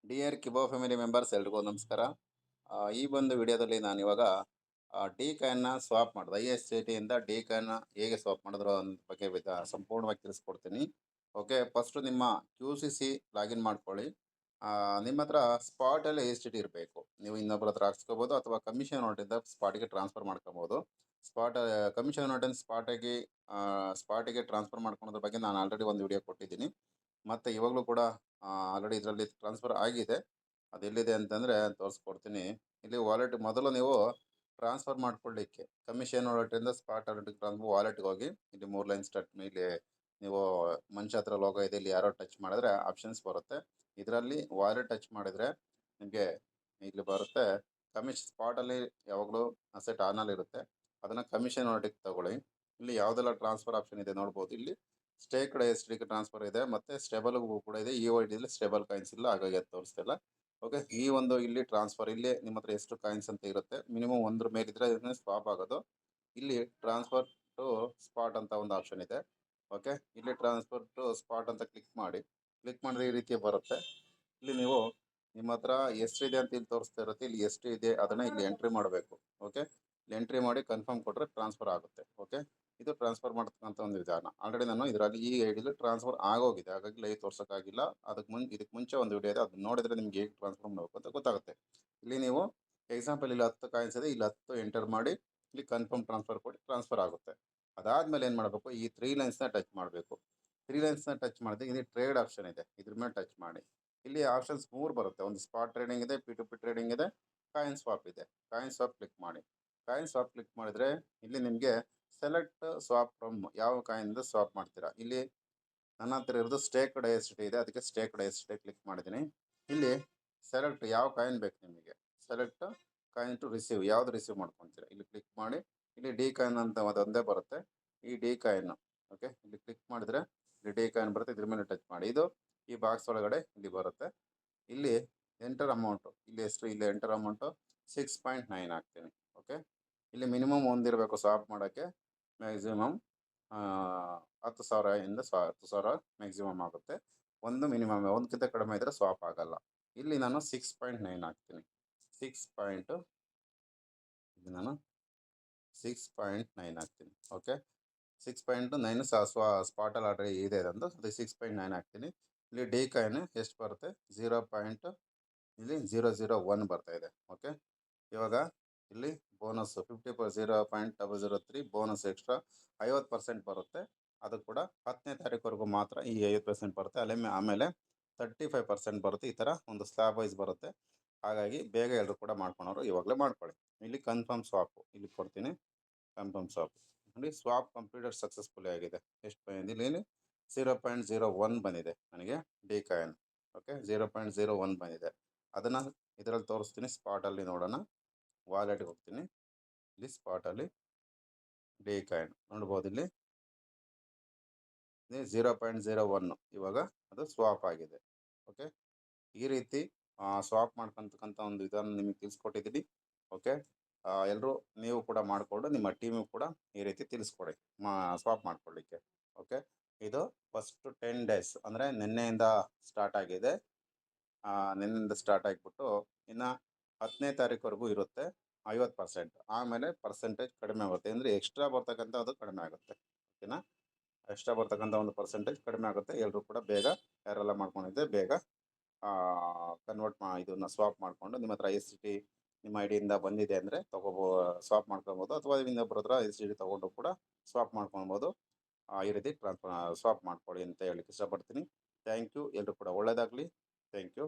Dear ಕಿಬೋ family members ಎಲ್ರಿಗೂ ನಮಸ್ಕಾರ. ಈ ಒಂದು ವಿಡಿಯೋದಲ್ಲಿ ನಾನು ಇವಾಗ ಡಿ ಕಾಯಿನ್ನ ಸ್ವಾಪ್ ಮಾಡೋದು ಐ ಎಸ್ ಸಿ ಟಿಯಿಂದ ಡಿ ಕಾಯಿನ್ನ ಹೇಗೆ ಸ್ವಾಪ್ ಮಾಡಿದ್ರು ಅನ್ನೋ ಬಗ್ಗೆ ಸಂಪೂರ್ಣವಾಗಿ ತಿಳಿಸ್ಕೊಡ್ತೀನಿ. ಓಕೆ, ಫಸ್ಟು ನಿಮ್ಮ ಕ್ಯೂ ಸಿ ಸಿ ಲಾಗಿನ್ ಮಾಡ್ಕೊಳ್ಳಿ. ನಿಮ್ಮ ಹತ್ರ ಸ್ಪಾಟಲ್ಲಿ ಐ ಎಸ್ ಟಿ ಟಿ ಇರಬೇಕು. ನೀವು ಇನ್ನೊಬ್ಬರ ಹತ್ರ ಹಾಕ್ಸ್ಕೋಬೋದು ಅಥವಾ ಕಮಿಷನ್ ನೋಟಿಂದ ಸ್ಪಾಟಿಗೆ ಟ್ರಾನ್ಸ್ಫರ್ ಮಾಡ್ಕೊಬೋದು. ಕಮಿಷನ್ ನೋಟಿಂದ ಸ್ಪಾಟಿಗೆ ಟ್ರಾನ್ಸ್ಫರ್ ಮಾಡ್ಕೊಳೋದ್ರ ಬಗ್ಗೆ ನಾನು ಆಲ್ರೆಡಿ ಒಂದು ವಿಡಿಯೋ ಕೊಟ್ಟಿದ್ದೀನಿ. ಮತ್ತು ಇವಾಗಲೂ ಕೂಡ ಆಲ್ರೆಡಿ ಇದರಲ್ಲಿ ಟ್ರಾನ್ಸ್ಫರ್ ಆಗಿದೆ. ಅದೆಲ್ಲಿದೆ ಅಂತಂದರೆ ತೋರಿಸ್ಕೊಡ್ತೀನಿ. ಇಲ್ಲಿ ವಾಲೆಟ್ ಮೊದಲು ನೀವು ಟ್ರಾನ್ಸ್ಫರ್ ಮಾಡ್ಕೊಳ್ಳಿಕ್ಕೆ ಕಮಿಷನ್ ವಾಲೆಟಿಂದ ಸ್ಪಾಟ್ ವಾಲೆಟ್ಗೆ ಹೋಗಿ ಇಲ್ಲಿ 3 ಲೈನ್ ಸ್ಟಾರ್ಟ್ ಇಲ್ಲಿ ನೀವು ಮನುಷ್ಯ ಹತ್ರ ಲೋಗೋ ಇದೆ, ಇಲ್ಲಿ ಯಾರೋ ಟಚ್ ಮಾಡಿದ್ರೆ ಆಪ್ಷನ್ಸ್ ಬರುತ್ತೆ. ಇದರಲ್ಲಿ ವಾಲೆಟ್ ಟಚ್ ಮಾಡಿದರೆ ನಿಮಗೆ ಇಲ್ಲಿ ಬರುತ್ತೆ ಸ್ಪಾಟಲ್ಲಿ ಯಾವಾಗಲೂ ಅಸೆಟ್ ಆನಲ್ಲಿ ಇರುತ್ತೆ. ಅದನ್ನು ಕಮಿಷನ್ ವಾಲೆಟಿಗೆ ತಗೊಳ್ಳಿ. ಇಲ್ಲಿ ಯಾವುದೆಲ್ಲ ಟ್ರಾನ್ಸ್ಫರ್ ಆಪ್ಷನ್ ಇದೆ ನೋಡ್ಬೋದು. ಇಲ್ಲಿ ಸ್ಟೇಕ್ಡ್ ಎಸ್ ಡಿ ಟ್ರಾನ್ಸ್ಫರ್ ಇದೆ, ಮತ್ತು ಸ್ಟೇಬಲ್ ಕೂಡ ಇದೆ. ಈ ಡಿ ಸ್ಟೇಬಲ್ ಕಾಯಿನ್ಸ್ ಇಲ್ಲ, ಹಾಗಾಗಿ ಅದು ತೋರಿಸ್ತಿಲ್ಲ. ಓಕೆ, ಈ ಒಂದು ಇಲ್ಲಿ ಟ್ರಾನ್ಸ್ಫರ್ ಇಲ್ಲಿ ನಿಮ್ಮ ಹತ್ರ ಎಷ್ಟು ಕಾಯಿನ್ಸ್ ಅಂತ ಇರುತ್ತೆ, ಮಿನಿಮಮ್ 1 ಮೇಲಿದ್ರೆ ಇದನ್ನ ಸ್ವಾಪ್ ಆಗೋದು. ಇಲ್ಲಿ ಟ್ರಾನ್ಸ್ಫರ್ ಟು ಸ್ಪಾಟ್ ಅಂತ ಒಂದು ಆಪ್ಷನ್ ಇದೆ. ಓಕೆ, ಇಲ್ಲಿ ಟ್ರಾನ್ಸ್ಫರ್ ಟು ಸ್ಪಾಟ್ ಅಂತ ಕ್ಲಿಕ್ ಮಾಡಿದ್ರೆ ಈ ರೀತಿ ಬರುತ್ತೆ. ಇಲ್ಲಿ ನೀವು ನಿಮ್ಮ ಹತ್ರ ಎಷ್ಟಿದೆ ಅಂತ ಇಲ್ಲಿ ತೋರಿಸ್ತಾ ಇರುತ್ತೆ. ಇಲ್ಲಿ ಎಷ್ಟು ಇದೆ ಅದನ್ನ ಇಲ್ಲಿ ಎಂಟ್ರಿ ಮಾಡಬೇಕು. ಓಕೆ, ಇಲ್ಲಿ ಎಂಟ್ರಿ ಮಾಡಿ ಕನ್ಫರ್ಮ್ ಕೊಟ್ಟರೆ ಟ್ರಾನ್ಸ್ಫರ್ ಆಗುತ್ತೆ. ಓಕೆ, ಇದು ಟ್ರಾನ್ಸ್ಫರ್ ಮಾಡ್ತಕ್ಕಂಥ ಒಂದು ವಿಧಾನ. ಆಲ್ರೆಡಿ ನಾನು ಇದರಲ್ಲಿ ಈ ಐಡಿಲಿ ಟ್ರಾನ್ಸ್ಫರ್ ಆಗೋಗಿದೆ, ಹಾಗಾಗಿ ಲೈವ್ ತೋರ್ಸೋಕ್ಕಾಗಿಲ್ಲ. ಇದಕ್ಕೆ ಮುಂಚೆ ಒಂದು ವಿಡಿಯೋ ಇದೆ, ಅದನ್ನ ನೋಡಿದ್ರೆ ನಿಮ್ಗೆ ಹೇಗೆ ಟ್ರಾನ್ಸ್ಫರ್ ಮಾಡಬೇಕು ಅಂತ ಗೊತ್ತಾಗುತ್ತೆ. ಇಲ್ಲಿ ನೀವು ಎಕ್ಸಾಂಪಲ್ ಇಲ್ಲಿ 10 ಕಾಯಿನ್ಸ್ ಇದೆ, ಇಲ್ಲಿ 10 ಎಂಟರ್ ಮಾಡಿ ಇಲ್ಲಿ ಕನ್ಫರ್ಮ್ ಟ್ರಾನ್ಸ್ಫರ್ ಕೊಡಿ, ಟ್ರಾನ್ಸ್ಫರ್ ಆಗುತ್ತೆ. ಅದಾದಮೇಲೆ ಏನು ಮಾಡಬೇಕು, ಈ 3 ಲೈನ್ಸ್ನ ಟಚ್ ಮಾಡಬೇಕು. 3 ಲೈನ್ಸ್ನ ಟಚ್ ಮಾಡಿದ್ರೆ ಇಲ್ಲಿ ಟ್ರೇಡ್ ಆಪ್ಷನ್ ಇದೆ, ಇದ್ರ ಮೇಲೆ ಟಚ್ ಮಾಡಿ. ಇಲ್ಲಿ ಆಪ್ಷನ್ಸ್ 3 ಬರುತ್ತೆ. ಒಂದು ಸ್ಪಾಟ್ ಟ್ರೇಡಿಂಗ್ ಇದೆ, ಪಿ ಟು ಪಿ ಟ್ರೇಡಿಂಗ್ ಇದೆ, ಕಾಯಿನ್ ಸ್ವಾಪ್ ಇದೆ. ಕಾಯಿನ್ ಸ್ವಾಪ್ ಕ್ಲಿಕ್ ಮಾಡಿ. ಕಾಯಿನ್ ಸ್ವಾಪ್ ಕ್ಲಿಕ್ ಮಾಡಿದ್ರೆ ಇಲ್ಲಿ ನಿಮಗೆ ಸೆಲೆಕ್ಟ್ ಸ್ವಾಪ್ ಫ್ರಮ್ ಯಾವ ಕಾಯಿನಿಂದ ಸ್ವಾಪ್ ಮಾಡ್ತೀರಾ. ಇಲ್ಲಿ ನನ್ನ ಹತ್ರ ಇರೋದು ಸ್ಟೇಕ್ಡ್ ಐ ಎಸ್ ಟಿ ಇದೆ, ಅದಕ್ಕೆ ಸ್ಟೇಕ್ಡ್ ಐ ಎಸ್ ಟಿ ಕ್ಲಿಕ್ ಮಾಡಿದ್ದೀನಿ. ಇಲ್ಲಿ ಸೆಲೆಕ್ಟ್ ಯಾವ ಕಾಯಿನ್ ಬೇಕು ನಿಮಗೆ, ಸೆಲೆಕ್ಟ್ ಕಾಯಿನ್ ಟು ರಿಸೀವ್, ಯಾವ್ದು ರಿಸೀವ್ ಮಾಡ್ಕೊತೀರಾ ಇಲ್ಲಿ ಕ್ಲಿಕ್ ಮಾಡಿ. ಇಲ್ಲಿ ಡಿ ಕಾಯಿನ್ ಅಂತ ಒಂದೇ ಬರುತ್ತೆ, ಈ ಡಿ ಕಾಯಿನ್. ಓಕೆ, ಇಲ್ಲಿ ಕ್ಲಿಕ್ ಮಾಡಿದ್ರೆ ಇಲ್ಲಿ ಡಿ ಕಾಯಿನ್ ಬರುತ್ತೆ, ಇದ್ರ ಮೇಲೆ ಟಚ್ ಮಾಡಿ. ಇದು ಈ ಬಾಕ್ಸ್ ಒಳಗಡೆ ಇಲ್ಲಿ ಬರುತ್ತೆ. ಇಲ್ಲಿ ಎಂಟರ್ ಅಮೌಂಟು ಇಲ್ಲಿ ಎಷ್ಟು, ಇಲ್ಲಿ ಎಂಟರ್ ಅಮೌಂಟು 6.9 ಹಾಕ್ತೀನಿ. ಓಕೆ, ಇಲ್ಲಿ ಮಿನಿಮಮ್ ಒಂದಿರಬೇಕು ಸ್ವಾಪ್ ಮಾಡೋಕ್ಕೆ. ಮ್ಯಾಕ್ಸಿಮಮ್ 10,000 ಇಂದ 10,000 ಮ್ಯಾಕ್ಸಿಮಮ್ ಆಗುತ್ತೆ. ಒಂದು ಮಿನಿಮಮ್, ಒಂದಕ್ಕಿಂತ ಕಡಿಮೆ ಇದ್ರೆ ಸ್ವಾಪ್ ಆಗಲ್ಲ. ಇಲ್ಲಿ ನಾನು 6.9 ಹಾಕ್ತೀನಿ. 6 ಇಲ್ಲಿ ನಾನು 6.9 ಹಾಕ್ತೀನಿ. ಓಕೆ, 6.9 ಸ್ಪಾಟಲ್ಲಿ ಆಲ್ರೆಡಿ ಇದೆ ಅದೊಂದು, ಅದು 6.9 ಹಾಕ್ತೀನಿ. ಇಲ್ಲಿ ಡಿ ಕಾಯಿನ್ ಎಷ್ಟು ಬರುತ್ತೆ, 0.001 ಬರ್ತಾ ಇದೆ. ಓಕೆ, ಇವಾಗ ಇಲ್ಲಿ ಬೋನಸ್ 0.003 ಬೋನಸ್ ಎಕ್ಸ್ಟ್ರಾ 50% ಬರುತ್ತೆ. ಅದು ಕೂಡ 10ನೇ ತಾರೀಕುವರೆಗೂ ಮಾತ್ರ ಈ 50% ಬರುತ್ತೆ. ಆಮೇಲೆ 35% ಬರುತ್ತೆ. ಈ ಥರ ಒಂದು ಸ್ಲ್ಯಾಬ್ ವೈಸ್ ಬರುತ್ತೆ. ಹಾಗಾಗಿ ಬೇಗ ಎಲ್ಲರೂ ಕೂಡ ಮಾಡ್ಕೊಳೋರು ಇವಾಗಲೇ ಮಾಡ್ಕೊಳ್ಳಿ. ಇಲ್ಲಿ ಕನ್ಫರ್ಮ್ ಸ್ವಾಪು ಇಲ್ಲಿ ಕೊಡ್ತೀನಿ. ಕನ್ಫರ್ಮ್ ಸ್ವಾಪ್ ನೋಡಿ, ಸ್ವಾಪ್ ಕಂಪ್ಲೀಟೆಡ್ ಸಕ್ಸಸ್ಫುಲಿ ಆಗಿದೆ. ಎಷ್ಟು ಬಂದಿದೆ ಇಲ್ಲಿ 0.01 ಬಂದಿದೆ ನನಗೆ ಡಿ ಕಾಯಿನ್. ಓಕೆ, 0.01 ಬಂದಿದೆ. ಅದನ್ನು ಇದರಲ್ಲಿ ತೋರಿಸ್ತೀನಿ. ಸ್ಪಾಟಲ್ಲಿ ನೋಡೋಣ. ವಾಲೆಟ್ಗೆ ಹೋಗ್ತೀನಿ. ಇಲ್ಲಿ ಸ್ಪಾಟಲ್ಲಿ ಡಿ ಕಾಯಿನ್ ನೋಡ್ಬೋದು. ಇಲ್ಲಿ 0.01 ಇವಾಗ ಅದು ಸ್ವಾಪ್ ಆಗಿದೆ. ಓಕೆ, ಈ ರೀತಿ ಸ್ವಾಪ್ ಮಾಡ್ಕೊತಕ್ಕಂಥ ಒಂದು ವಿಧಾನ ನಿಮಗೆ ತಿಳಿಸ್ಕೊಟ್ಟಿದ್ದೀನಿ. ಓಕೆ, ಎಲ್ಲರೂ ನೀವು ಕೂಡ ಮಾಡಿಕೊಂಡು ನಿಮ್ಮ ಟೀಮಿಗೆ ಕೂಡ ಈ ರೀತಿ ತಿಳಿಸ್ಕೊಡಿ ಸ್ವಾಪ್ ಮಾಡ್ಕೊಳ್ಳಿಕ್ಕೆ. ಓಕೆ, ಇದು ಫಸ್ಟ್ 10 ಡೇಸ್ ಅಂದರೆ ನಿನ್ನೆಯಿಂದ ಸ್ಟಾರ್ಟ್ ಆಗಿದೆ. ನಿನ್ನೆಯಿಂದ ಸ್ಟಾರ್ಟ್ ಆಗಿಬಿಟ್ಟು ಇನ್ನು 10ನೇ ತಾರೀಕುವರೆಗೂ ಇರುತ್ತೆ 50%. ಆಮೇಲೆ ಪರ್ಸೆಂಟೇಜ್ ಕಡಿಮೆ ಆಗುತ್ತೆ, ಅಂದರೆ ಎಕ್ಸ್ಟ್ರಾ ಬರ್ತಕ್ಕಂಥ ಅದು ಕಡಿಮೆ ಆಗುತ್ತೆ. ಓಕೆನಾ, ಎಕ್ಸ್ಟ್ರಾ ಬರ್ತಕ್ಕಂಥ ಒಂದು ಪರ್ಸೆಂಟೇಜ್ ಕಡಿಮೆ ಆಗುತ್ತೆ. ಎಲ್ಲರೂ ಕೂಡ ಬೇಗ ಯಾರೆಲ್ಲ ಮಾಡ್ಕೊಂಡಿದ್ದೆ ಬೇಗ ಇದನ್ನು ಸ್ವಾಪ್ ಮಾಡಿಕೊಂಡು ನಿಮ್ಮ ಹತ್ರ ಐ ಎಸ್ ಟಿ ನಿಮ್ಮ ಐಡಿಯಿಂದ ಬಂದಿದೆ ಅಂದರೆ ಸ್ವಾಪ್ ಮಾಡ್ಕೊಬೋದು, ಅಥವಾ ಇನ್ನೊಬ್ಬರ ಹತ್ರ ಐ ಎಸ್ ಟಿ ತೊಗೊಂಡು ಕೂಡ ಸ್ವಾಪ್ ಮಾಡ್ಕೊಬೋದು. ಈ ರೀತಿ ಸ್ವಾಪ್ ಮಾಡ್ಕೊಳ್ಳಿ ಅಂತ ಹೇಳಲಿಕ್ಕೆ ಇಷ್ಟಪಡ್ತೀನಿ. Thank you. ಎಲ್ಲರೂ ಕೂಡ ಒಳ್ಳೆಯದಾಗಲಿ. Thank you.